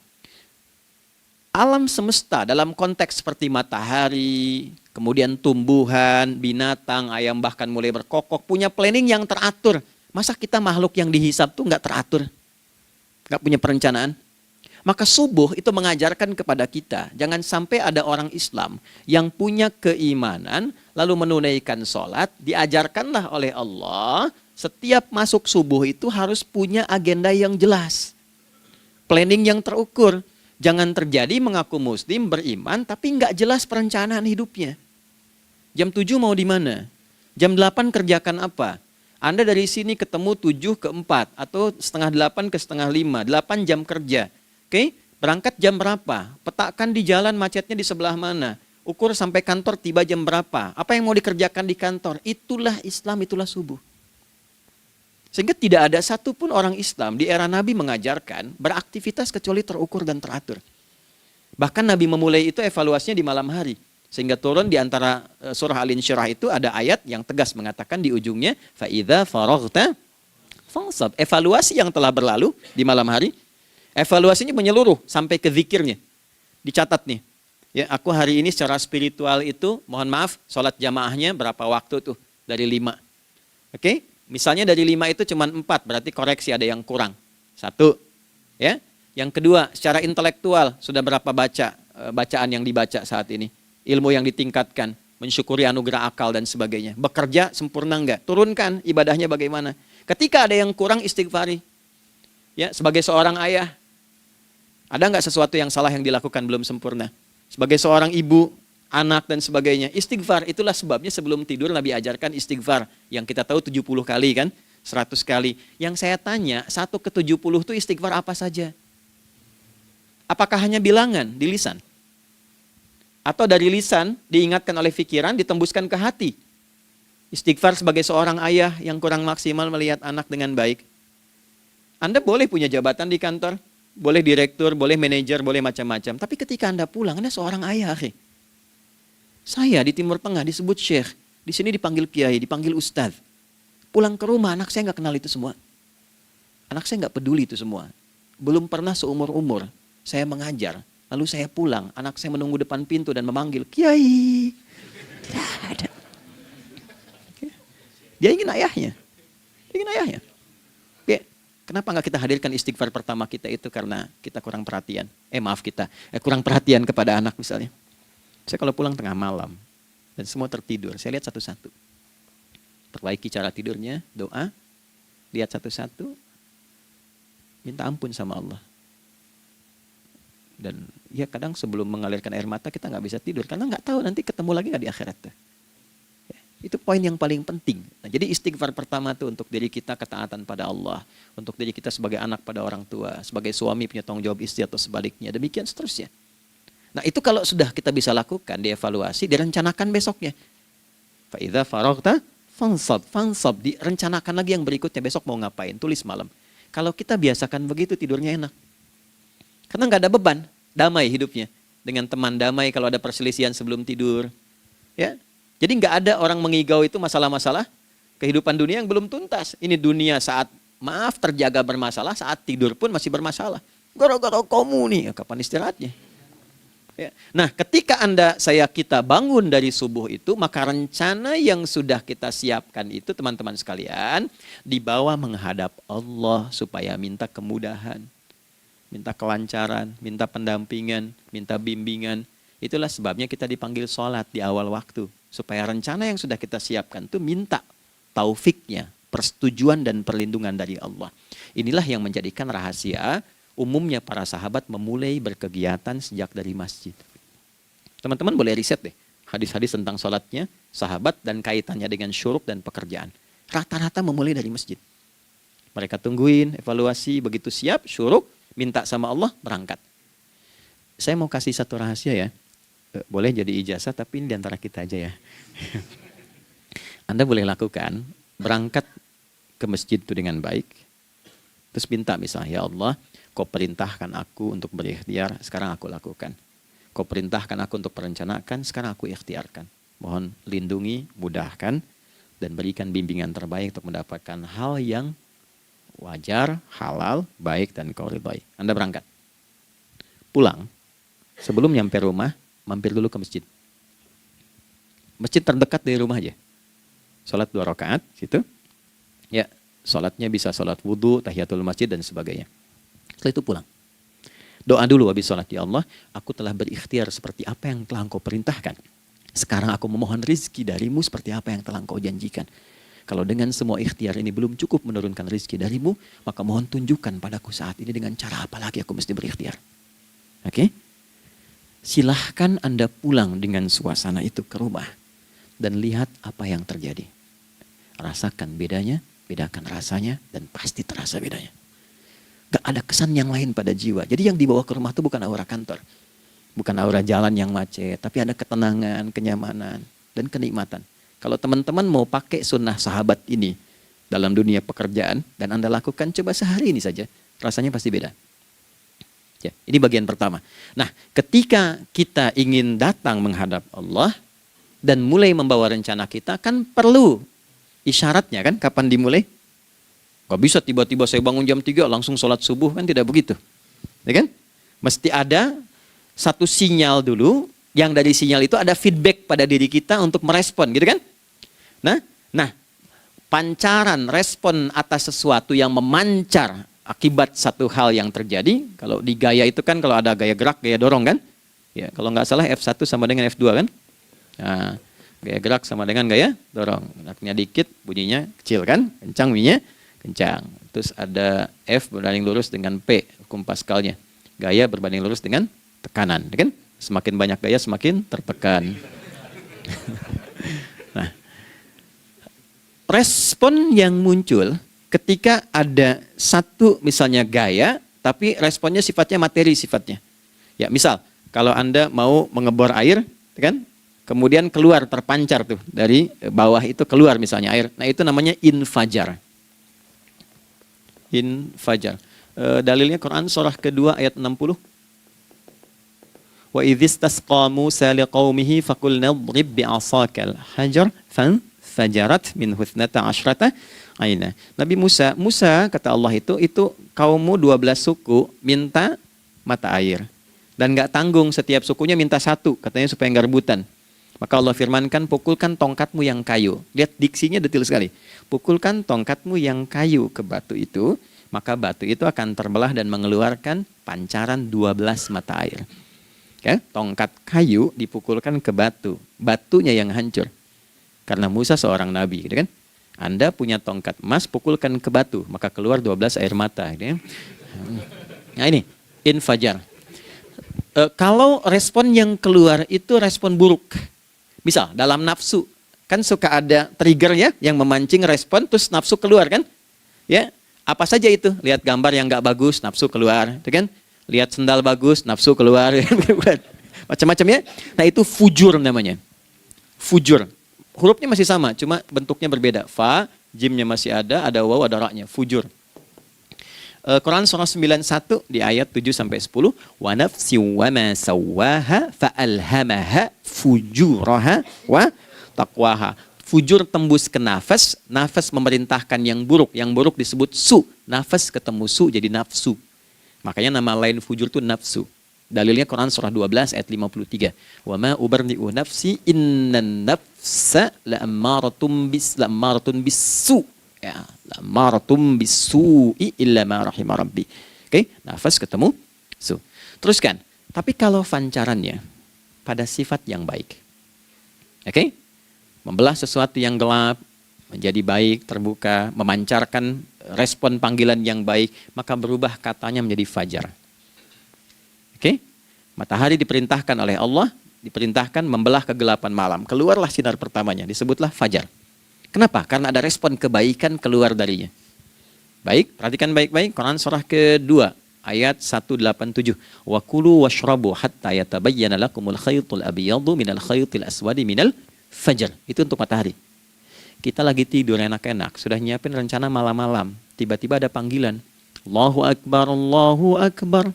alam semesta dalam konteks seperti matahari, kemudian tumbuhan, binatang, ayam bahkan mulai berkokok punya planning yang teratur. Masa kita makhluk yang dihisab tuh nggak teratur? Nggak punya perencanaan? Maka subuh itu mengajarkan kepada kita, jangan sampai ada orang Islam yang punya keimanan, lalu menunaikan sholat, diajarkanlah oleh Allah, setiap masuk subuh itu harus punya agenda yang jelas. Planning yang terukur. Jangan terjadi mengaku muslim, beriman, tapi nggak jelas perencanaan hidupnya. Jam 7 mau di mana? Jam 8 kerjakan apa? Anda dari sini ketemu 7 ke 4 atau setengah 8 ke setengah 5, 8 jam kerja. Oke, berangkat jam berapa? Petakan di jalan macetnya di sebelah mana? Ukur sampai kantor tiba jam berapa? Apa yang mau dikerjakan di kantor? Itulah Islam, itulah subuh. Sehingga tidak ada satupun orang Islam di era Nabi mengajarkan beraktivitas kecuali terukur dan teratur. Bahkan Nabi memulai itu evaluasinya di malam hari. Sehingga turun di antara surah Al-Insyirah itu ada ayat yang tegas mengatakan di ujungnya فَإِذَا فَرَغْتَ فَانْصَبْ. Evaluasi yang telah berlalu di malam hari, evaluasinya menyeluruh sampai ke zikirnya. Dicatat nih. Ya, aku hari ini secara spiritual itu, mohon maaf, sholat jamaahnya berapa waktu tuh? Dari 5. Oke? Misalnya dari 5 itu cuma 4, berarti koreksi ada yang kurang. 1. Ya. Yang kedua, secara intelektual sudah berapa bacaan yang dibaca saat ini? Ilmu yang ditingkatkan, mensyukuri anugerah akal dan sebagainya. Bekerja sempurna enggak? Turunkan ibadahnya bagaimana? Ketika ada yang kurang, istighfari. Ya, sebagai seorang ayah, ada enggak sesuatu yang salah yang dilakukan belum sempurna? Sebagai seorang ibu, anak dan sebagainya, istighfar. Itulah sebabnya sebelum tidur Nabi ajarkan istighfar. Yang kita tahu 70 kali kan? 100 kali. Yang saya tanya, 1 ke 70 itu istighfar apa saja? Apakah hanya bilangan di lisan? Atau dari lisan diingatkan oleh pikiran, ditembuskan ke hati? Istighfar sebagai seorang ayah yang kurang maksimal melihat anak dengan baik. Anda boleh punya jabatan di kantor, boleh direktur, boleh manajer, boleh macam-macam. Tapi ketika Anda pulang, Anda seorang ayah. Saya di Timur Tengah disebut syekh, di sini dipanggil kiai, dipanggil ustadz. Pulang ke rumah, anak saya nggak kenal itu semua. Anak saya nggak peduli itu semua. Belum pernah seumur-umur saya mengajar. Lalu saya pulang, anak saya menunggu depan pintu dan memanggil, Kiai. Tidak ada. Dia ingin ayahnya. Dia ingin ayahnya. Oke. Kenapa nggak kita hadirkan istighfar pertama kita itu karena kita kurang perhatian. Kurang perhatian kepada anak misalnya. Saya kalau pulang tengah malam dan semua tertidur, saya lihat satu-satu. Perbaiki cara tidurnya, doa, lihat satu-satu, minta ampun sama Allah. Dan ya kadang sebelum mengalirkan air mata kita nggak bisa tidur karena nggak tahu nanti ketemu lagi nggak di akhirat. Ya, itu poin yang paling penting. Nah, jadi istighfar pertama tuh untuk diri kita ketaatan pada Allah, untuk diri kita sebagai anak pada orang tua, sebagai suami punya tanggung jawab istri atau sebaliknya, demikian seterusnya. Nah itu kalau sudah kita bisa lakukan, dievaluasi, direncanakan besoknya. Fa'idha faraghta fansab, direncanakan lagi yang berikutnya, besok mau ngapain, tulis malam. Kalau kita biasakan begitu tidurnya enak. Karena nggak ada beban, damai hidupnya. Dengan teman damai kalau ada perselisihan sebelum tidur. Ya, jadi nggak ada orang mengigau itu masalah-masalah kehidupan dunia yang belum tuntas. Ini dunia saat terjaga bermasalah, saat tidur pun masih bermasalah. Gara-gara kamu nih, kapan istirahatnya? Ya. Nah, ketika kita bangun dari subuh itu, maka rencana yang sudah kita siapkan itu teman-teman sekalian dibawa menghadap Allah supaya minta kemudahan. Minta kelancaran, minta pendampingan, minta bimbingan. Itulah sebabnya kita dipanggil sholat di awal waktu. Supaya rencana yang sudah kita siapkan itu minta taufiknya, persetujuan dan perlindungan dari Allah. Inilah yang menjadikan rahasia umumnya para sahabat memulai berkegiatan sejak dari masjid. Teman-teman boleh riset deh, hadis-hadis tentang sholatnya, sahabat dan kaitannya dengan syuruk dan pekerjaan. Rata-rata memulai dari masjid. Mereka tungguin, evaluasi, begitu siap, syuruk, minta sama Allah, berangkat. Saya mau kasih satu rahasia ya. Boleh jadi ijazah, tapi ini diantara kita aja ya. Anda boleh lakukan, berangkat ke masjid itu dengan baik. Terus minta misalnya, ya Allah, Kau perintahkan aku untuk berikhtiar, sekarang aku lakukan. Kau perintahkan aku untuk merencanakan, sekarang aku ikhtiarkan. Mohon lindungi, mudahkan, dan berikan bimbingan terbaik untuk mendapatkan hal yang wajar, halal, baik, dan kau ridhai. Anda berangkat. Pulang, sebelum nyampe rumah, mampir dulu ke masjid. Masjid terdekat dari rumah aja. Sholat 2 rakaat, situ. Ya, sholatnya bisa sholat wudhu, tahiyatul masjid, dan sebagainya. Setelah itu pulang. Doa dulu habis sholat, ya Allah, aku telah berikhtiar seperti apa yang telah Engkau perintahkan. Sekarang aku memohon rizki darimu seperti apa yang telah Engkau janjikan. Kalau dengan semua ikhtiar ini belum cukup menurunkan rizki darimu, maka mohon tunjukkan padaku saat ini dengan cara apa lagi aku mesti berikhtiar. Oke? Silahkan Anda pulang dengan suasana itu ke rumah dan lihat apa yang terjadi. Rasakan bedanya bedakan rasanya dan pasti terasa bedanya. Gak ada kesan yang lain pada jiwa. Jadi yang dibawa ke rumah itu bukan aura kantor. Bukan aura jalan yang macet. Tapi ada ketenangan, kenyamanan, dan kenikmatan. Kalau teman-teman mau pakai sunnah sahabat ini dalam dunia pekerjaan, dan Anda lakukan coba sehari ini saja, rasanya pasti beda. Ya, ini bagian pertama. Nah, ketika kita ingin datang menghadap Allah, dan mulai membawa rencana kita, kan perlu isyaratnya kan, kapan dimulai? Gak bisa tiba-tiba saya bangun jam 3 langsung sholat subuh, kan tidak begitu. Ya kan? Mesti ada satu sinyal dulu, yang dari sinyal itu ada feedback pada diri kita untuk merespon, gitu kan? Nah, pancaran respon atas sesuatu yang memancar akibat satu hal yang terjadi, kalau di gaya itu kan kalau ada gaya gerak, gaya dorong kan? Ya, kalau nggak salah F1 sama dengan F2 kan? Nah, gaya gerak sama dengan gaya dorong. Geraknya dikit, bunyinya kecil kan? Kencang bunyinya, kencang. Terus ada F berbanding lurus dengan P, hukum Pascalnya. Gaya berbanding lurus dengan tekanan, kan? Semakin banyak gaya, semakin tertekan. Nah, respon yang muncul ketika ada satu misalnya gaya, tapi responnya sifatnya materi sifatnya. Ya, misal kalau Anda mau mengebor air, kan? Kemudian keluar terpancar tuh dari bawah itu keluar misalnya air. Nah, itu namanya infajar. Infajar. Dalilnya Quran surah kedua ayat 60. Wa idzistasqa Musa liqaumihi faqulna idrib bi'asakal hajar fanfajarat min husnata asyrata aina. Nabi Musa kata Allah itu kaummu 12 suku minta mata air. Dan enggak tanggung, setiap sukunya minta satu, katanya supaya enggak rebutan. Maka Allah firmankan, pukulkan tongkatmu yang kayu. Lihat diksinya detil sekali. Pukulkan tongkatmu yang kayu ke batu itu, maka batu itu akan terbelah dan mengeluarkan pancaran 12 mata air. Ya, tongkat kayu dipukulkan ke batu, batunya yang hancur. Karena Musa seorang nabi, gitu kan? Anda punya tongkat emas, pukulkan ke batu, maka keluar 12 air mata. Gitu ya. Nah ini, infajar. Kalau respon yang keluar itu respon buruk. Misal dalam nafsu, kan suka ada trigger ya yang memancing respon, terus nafsu keluar kan? Ya, apa saja itu? Lihat gambar yang nggak bagus, nafsu keluar, gitu kan? Lihat sendal bagus, nafsu keluar, macam-macam ya. Nah itu fujur namanya, fujur. Hurufnya masih sama, cuma bentuknya berbeda. Fa, jimnya masih ada waw, ada ra-nya, fujur. Quran surah 91 di ayat 7-10. Wa nafsi wa ma sawwaha fa alhamaha fujuraha wa taqwaha. Fujur tembus ke nafas, nafas memerintahkan yang buruk disebut su. Nafas ketemu su jadi nafsu. Makanya nama lain fujur itu nafsu. Dalilnya Quran surah 12 ayat 53. Wa ma ubarni'u nafsi innan nafsa la'ammaratun bisu. Ya, la'ammaratun bisu'i illa ma rahima rabbi. Oke, nafas ketemu su. Teruskan. Tapi kalau pancarannya pada sifat yang baik. Oke? Membelah sesuatu yang gelap menjadi baik, terbuka, memancarkan respon panggilan yang baik, maka berubah katanya menjadi fajar. Oke? Matahari diperintahkan oleh Allah, diperintahkan membelah kegelapan malam. Keluarlah sinar pertamanya, disebutlah fajar. Kenapa? Karena ada respon kebaikan keluar darinya. Baik, perhatikan baik-baik Quran surah kedua ayat 187. Wa kulu washrabu hatta yatabayyana lakumul khaytul abyadu minal khaytil aswadi minal fajar. Itu untuk matahari. Kita lagi tidur enak-enak, sudah nyiapin rencana malam-malam. Tiba-tiba ada panggilan. Allahu Akbar, Allahu Akbar.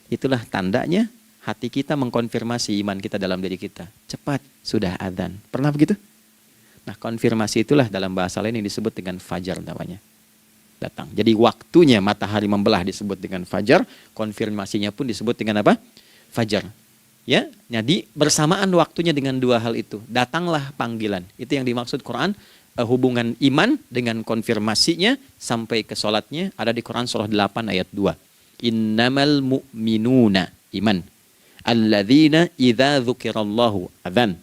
Itulah tandanya hati kita mengkonfirmasi iman kita dalam diri kita. Cepat, sudah adzan. Pernah begitu? Nah, konfirmasi itulah dalam bahasa lain yang disebut dengan fajar namanya. Datang. Jadi waktunya matahari membelah disebut dengan fajar, konfirmasinya pun disebut dengan apa? Fajar. Ya, jadi bersamaan waktunya dengan dua hal itu. Datanglah panggilan. Itu yang dimaksud Quran, hubungan iman dengan konfirmasinya sampai ke sholatnya ada di Quran surah 8 ayat 2. Innamal mu'minuna iman. Alladzina idza dzukirallahu adzan.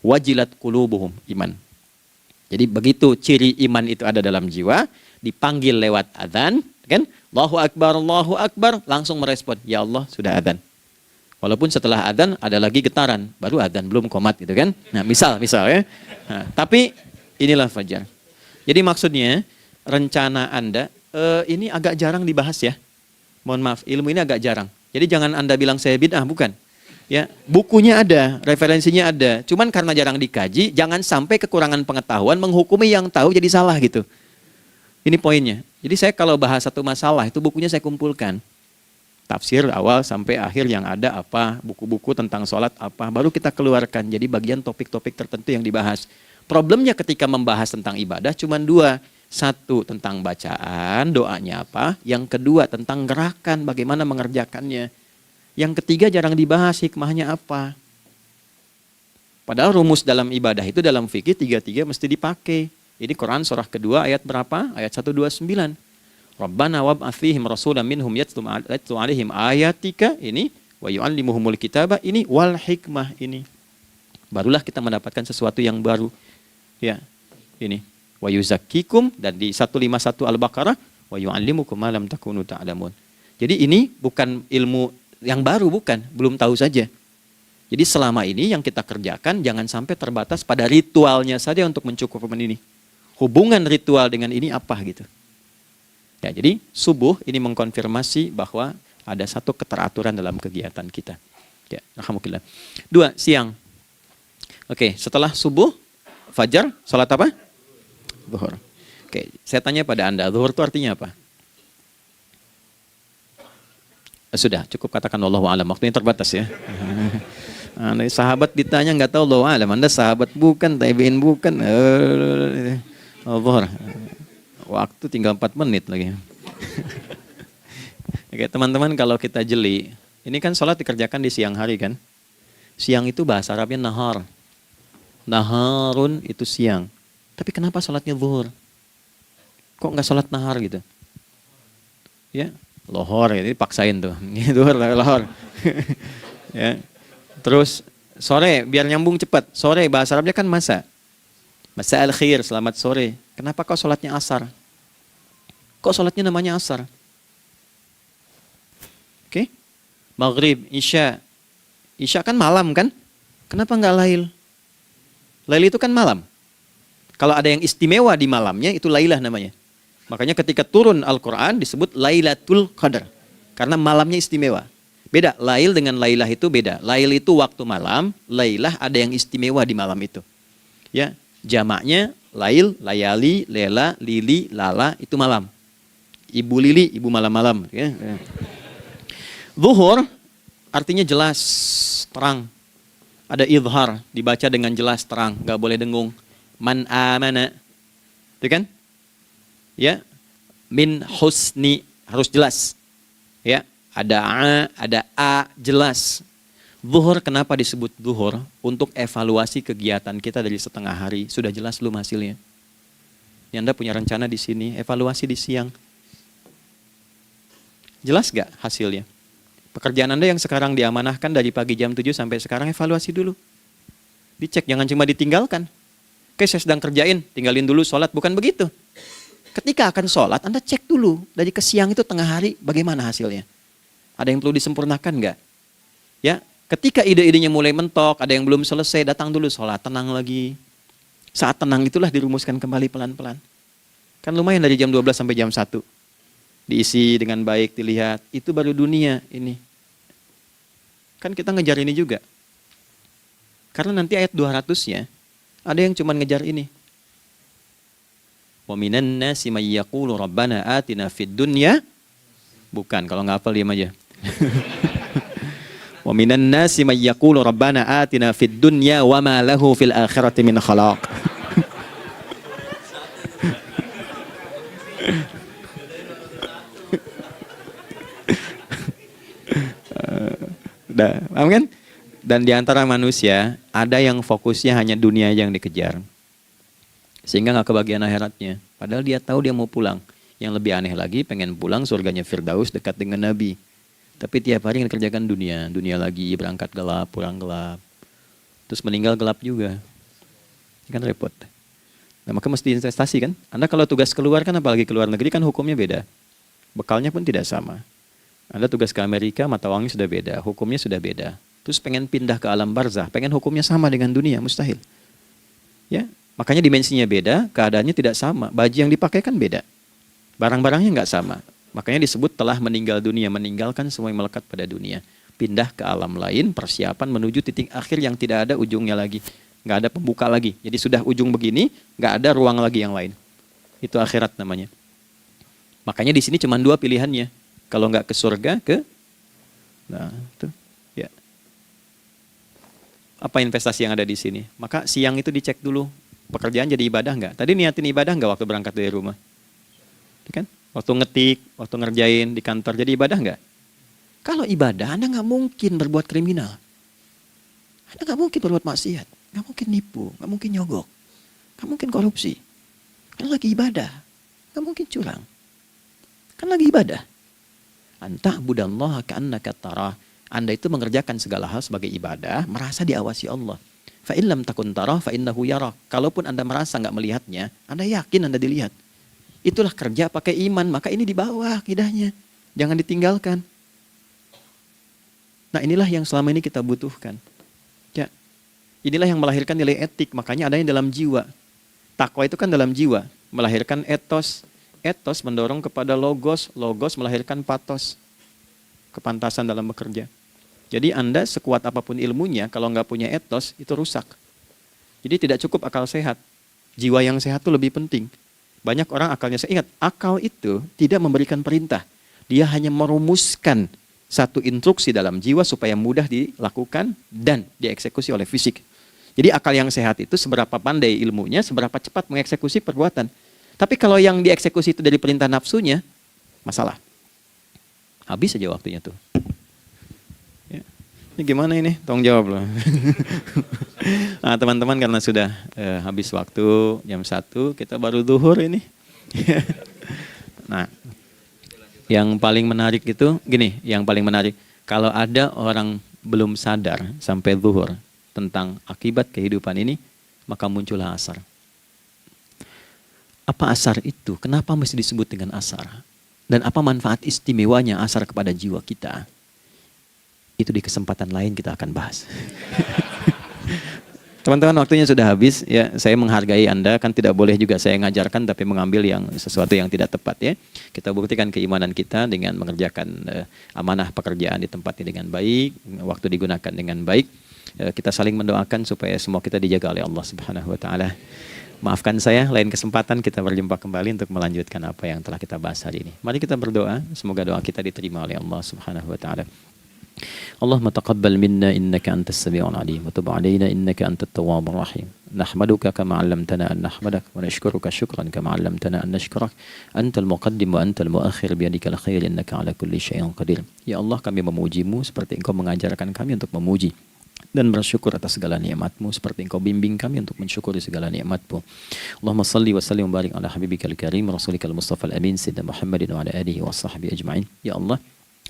Wajilat qulubuhum iman. Jadi begitu ciri iman itu ada dalam jiwa, dipanggil lewat adzan, kan? Allahu Akbar, langsung merespon, ya Allah sudah adzan. Walaupun setelah adzan ada lagi getaran, baru adzan belum qomat gitu kan. Nah, misal ya. Nah, tapi inilah fajar. Jadi maksudnya rencana Anda ini agak jarang dibahas ya. Mohon maaf, ilmu ini agak jarang. Jadi jangan Anda bilang saya bid'ah, bukan. Ya, bukunya ada, referensinya ada. Cuman karena jarang dikaji, jangan sampai kekurangan pengetahuan menghukumi yang tahu jadi salah gitu. Ini poinnya. Jadi saya kalau bahas satu masalah, itu bukunya saya kumpulkan. Tafsir awal sampai akhir yang ada apa, buku-buku tentang sholat apa, baru kita keluarkan. Jadi bagian topik-topik tertentu yang dibahas. Problemnya ketika membahas tentang ibadah cuma dua. Satu, tentang bacaan, doanya apa. Yang kedua, tentang gerakan, bagaimana mengerjakannya. Yang ketiga, jarang dibahas hikmahnya apa. Padahal rumus dalam ibadah itu dalam fikih tiga-tiga mesti dipakai. Ini Quran surah kedua ayat berapa? Ayat 129. Rabbana wab'ats fihim rasulan minhum yatlu 'alaihim ayatika, ini wa yu'allimuhumul kitaba, ini wal hikmah, ini. Barulah kita mendapatkan sesuatu yang baru. Ya, ini. Wa yuzakkikum, dan di 151 Al-Baqarah wa yu'allimukum ma lam takunu ta'lamun. Jadi ini bukan ilmu yang baru, bukan, belum tahu saja. Jadi selama ini yang kita kerjakan jangan sampai terbatas pada ritualnya saja untuk mencukupkan ini. Hubungan ritual dengan ini apa gitu. Ya, jadi subuh ini mengkonfirmasi bahwa ada satu keteraturan dalam kegiatan kita. Ya, alhamdulillah. 2, siang. Oke, setelah subuh, fajar, salat apa? Zuhur. Oke, saya tanya pada Anda, zuhur itu artinya apa? Sudah, cukup katakan Allahu a'lam. Waktunya terbatas ya. Sahabat ditanya nggak tahu Allahu a'lam. Anda sahabat bukan, tabi'in bukan. Zuhur. Waktu tinggal 4 menit lagi. Oke, teman-teman, kalau kita jeli, ini kan sholat dikerjakan di siang hari kan? Siang itu bahasa Arabnya nahar. Naharun itu siang. Tapi kenapa sholatnya zuhur? Kok nggak sholat nahar gitu? Ya, lohor, jadi paksain tuh. Zuhur, lohor. Ya. Terus sore, biar nyambung cepat. Sore, bahasa Arabnya kan masa. Masa al-khir, selamat sore. Kenapa kok sholatnya asar? Kok sholatnya namanya asar? Oke? Maghrib, isya. Isya kan malam kan? Kenapa nggak lail? Lail itu kan malam. Kalau ada yang istimewa di malamnya, itu lailah namanya. Makanya ketika turun Al-Quran disebut Lailatul Qadar. Karena malamnya istimewa. Beda, lail dengan lailah itu beda. Lail itu waktu malam, lailah ada yang istimewa di malam itu. Ya, jamaknya lail, layali, lela, lili, lala, itu malam. Ibu lili, ibu malam-malam. Ya. Zuhur artinya jelas, terang. Ada idhar, dibaca dengan jelas, terang, gak boleh dengung. Man amana, itu kan? Ya, min husni, harus jelas. Ya, ada a, jelas. Zuhur kenapa disebut zuhur? Untuk evaluasi kegiatan kita dari setengah hari, sudah jelas belum hasilnya? Ya, Anda punya rencana di sini, evaluasi di siang. Jelas gak hasilnya? Pekerjaan Anda yang sekarang diamanahkan dari pagi jam 7 sampai sekarang, evaluasi dulu. Dicek, jangan cuma ditinggalkan. Oke, saya sedang kerjain, tinggalin dulu sholat. Bukan begitu. Ketika akan sholat, Anda cek dulu. Dari ke siang itu tengah hari, bagaimana hasilnya? Ada yang perlu disempurnakan nggak? Ya, ketika ide-idenya mulai mentok, ada yang belum selesai, datang dulu sholat, tenang lagi. Saat tenang itulah dirumuskan kembali pelan-pelan. Kan lumayan dari jam 12 sampai jam 1. Diisi dengan baik, dilihat. Itu baru dunia ini. Kan kita ngejar ini juga. Karena nanti ayat 200-nya, ada yang cuma ngejar ini. Wa minan nasi may yaqulu rabbana atina fid dunya. Bukan, kalau nggak hafal diam aja. Wa minan nasi may yaqulu rabbana atina fid dunya wa ma lahu fil akhirati min khalaq. Paham kan? Dan di antara manusia ada yang fokusnya hanya dunia yang dikejar. Sehingga nggak kebagian akhiratnya. Padahal dia tahu dia mau pulang. Yang lebih aneh lagi, pengen pulang surganya Firdaus dekat dengan Nabi. Tapi tiap hari kerjakan dunia. Dunia lagi, berangkat gelap, pulang gelap. Terus meninggal gelap juga. Ini kan repot. Nah, maka mesti investasi kan. Anda kalau tugas keluar kan, apalagi keluar negeri kan hukumnya beda. Bekalnya pun tidak sama. Anda tugas ke Amerika, mata uangnya sudah beda. Hukumnya sudah beda. Terus pengen pindah ke alam barzah, pengen hukumnya sama dengan dunia, mustahil. Ya, Makanya dimensinya beda, keadaannya tidak sama. Baju yang dipakai kan beda. Barang-barangnya nggak sama. Makanya disebut telah meninggal dunia, meninggalkan semua yang melekat pada dunia. Pindah ke alam lain, persiapan menuju titik akhir yang tidak ada ujungnya lagi. Nggak ada pembuka lagi. Jadi sudah ujung begini, nggak ada ruang lagi yang lain. Itu akhirat namanya. Makanya di sini cuma 2 pilihannya. Kalau nggak ke surga, nah itu ya. Apa investasi yang ada di sini? Maka siang itu dicek dulu. Pekerjaan jadi ibadah nggak? Tadi niatin ibadah nggak waktu berangkat dari rumah? Kan? Waktu ngetik, waktu ngerjain di kantor, jadi ibadah nggak? Kalau ibadah, Anda nggak mungkin berbuat kriminal. Anda nggak mungkin berbuat maksiat. Nggak mungkin nipu, nggak mungkin nyogok. Nggak mungkin korupsi. Kan lagi ibadah. Nggak mungkin curang. Kan lagi ibadah. Anta budallaha ka'annaka tarah. Anda itu mengerjakan segala hal sebagai ibadah, merasa diawasi Allah. Fa in lam takun tarah fa innahu yarak. Kalaupun Anda merasa nggak melihatnya, Anda yakin Anda dilihat. Itulah kerja pakai iman, maka ini di bawah akidahnya. Jangan ditinggalkan. Nah, inilah yang selama ini kita butuhkan. Ya. Inilah yang melahirkan nilai etik, makanya adanya dalam jiwa. Takwa itu kan dalam jiwa, melahirkan etos. Etos mendorong kepada logos, logos melahirkan patos. Kepantasan dalam bekerja. Jadi Anda sekuat apapun ilmunya, kalau nggak punya etos, itu rusak. Jadi tidak cukup akal sehat. Jiwa yang sehat itu lebih penting. Banyak orang akalnya, saya ingat, akal itu tidak memberikan perintah. Dia hanya merumuskan satu instruksi dalam jiwa supaya mudah dilakukan dan dieksekusi oleh fisik. Jadi akal yang sehat itu seberapa pandai ilmunya, seberapa cepat mengeksekusi perbuatan. Tapi kalau yang dieksekusi itu dari perintah nafsunya, masalah. Habis saja waktunya tuh. Ya. Ini gimana ini? Tolong jawab loh. Nah teman-teman, karena sudah habis waktu jam 1, kita baru zuhur ini. Nah, yang paling menarik itu gini, yang paling menarik, kalau ada orang belum sadar sampai zuhur tentang akibat kehidupan ini, maka muncullah asar. Apa asar itu? Kenapa mesti disebut dengan asar? Dan apa manfaat istimewanya asar kepada jiwa kita? Itu di kesempatan lain kita akan bahas. Teman-teman, waktunya sudah habis. Ya, saya menghargai Anda, kan tidak boleh juga saya ngajarkan tapi mengambil yang sesuatu yang tidak tepat ya. Kita buktikan keimanan kita dengan mengerjakan amanah pekerjaan di tempatnya dengan baik, waktu digunakan dengan baik. Kita saling mendoakan supaya semua kita dijaga oleh Allah Subhanahu wa taala. Maafkan saya, lain kesempatan kita berjumpa kembali untuk melanjutkan apa yang telah kita bahas hari ini. Mari kita berdoa, semoga doa kita diterima oleh Allah Subhanahu wa taala. Allahumma taqabbal minna innaka antas sami'ul alim wa tub 'alaina innaka antat tawwabur rahim. Nahmaduka kama 'allamtana an nahmadak wa nashkuruka syukran kama 'allamtana an nashkurak. Antal muqaddim wa antal muakhir bi yadikal khair innaka 'ala kulli syai'in qadir. Ya Allah, kami memujimu seperti Engkau mengajarkan kami untuk memuji dan bersyukur atas segala nikmat-Mu seperti Engkau bimbing kami untuk mensyukuri segala nikmat-Mu. Allahumma salli wa sallim wa barik ala habibikal karim rasulikal mustafa al-amin sayyidina Muhammadin wa ala alihi wa sahbihi ajma'in. Ya Allah,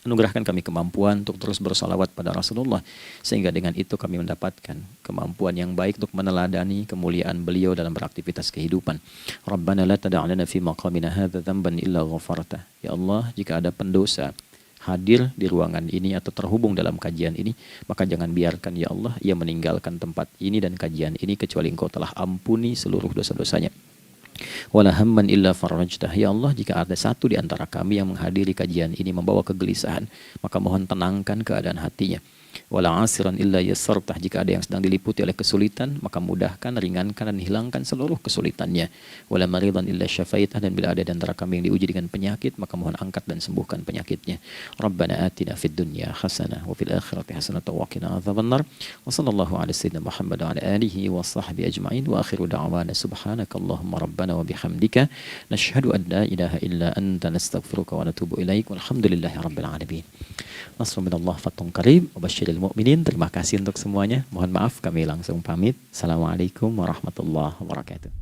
anugerahkan kami kemampuan untuk terus bersalawat pada Rasulullah, sehingga dengan itu kami mendapatkan kemampuan yang baik untuk meneladani kemuliaan beliau dalam beraktivitas kehidupan. Rabbana la tada' lana fi maqamina hadza dhanban illa ghafartah. Ya Allah, jika ada pendosa hadir di ruangan ini atau terhubung dalam kajian ini, maka jangan biarkan ya Allah ia meninggalkan tempat ini dan kajian ini kecuali Engkau telah ampuni seluruh dosa-dosanya. Wala hamman illa farajtah. Ya Allah, jika ada satu di antara kami yang menghadiri kajian ini membawa kegelisahan, maka mohon tenangkan keadaan hatinya. Wala asiran illa yassartah. Jika ada yang sedang diliputi oleh kesulitan, maka mudahkan, ringankan dan hilangkan seluruh kesulitannya. Wala maridan illa syafaitah. Dan bila ada di antara kami yang diuji dengan penyakit, maka mohon angkat dan sembuhkan penyakitnya. Rabbana atina fid dunya hasanah wa fil akhirati hasanah wa qina adzabannar. Wa sallallahu ala sayyidina Muhammad wa ala alihi wa sahbihi ajma'in. Wa akhiru da'wana subhanakallahumma rabbana wa bihamdika nashhadu an la ilaha illa anta nastaghfiruka wa natubu ilaik. Walhamdulillahi rabbil alamin. Nasrun minallah fathun qarib wa basyiril mu'minin. Terima kasih untuk semuanya. Mohon maaf kami langsung pamit. Assalamualaikum warahmatullahi wabarakatuh.